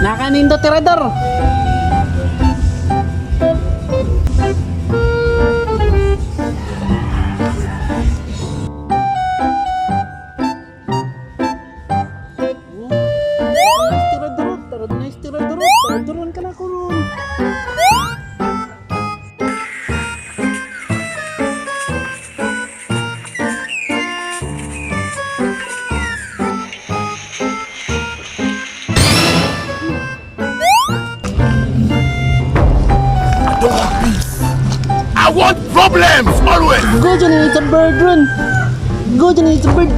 Nakanindo tirador. Tiradoron ka na ko ron. I want problems always. Go dyan, it's a bird run. Go dyan, it's a bird.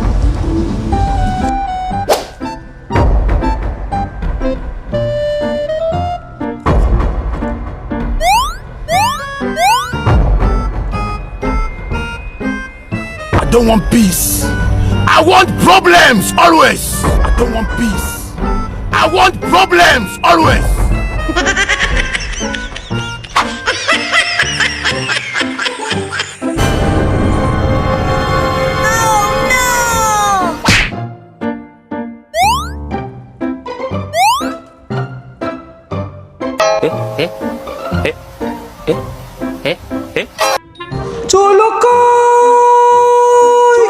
I don't want peace. I want problems always. I don't want peace. I want problems always. Chulokoy!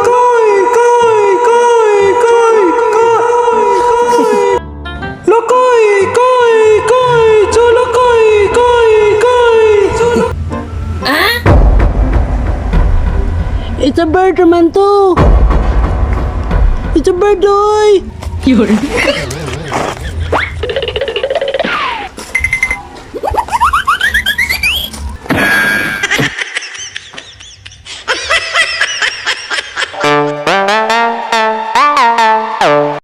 Koy! Koy! Koy! Koy! Koy! Lokoy! Koy! Koy! Chulokoy! Koy! Koy! It's a bird naman to! It's a bird, oy! Yun.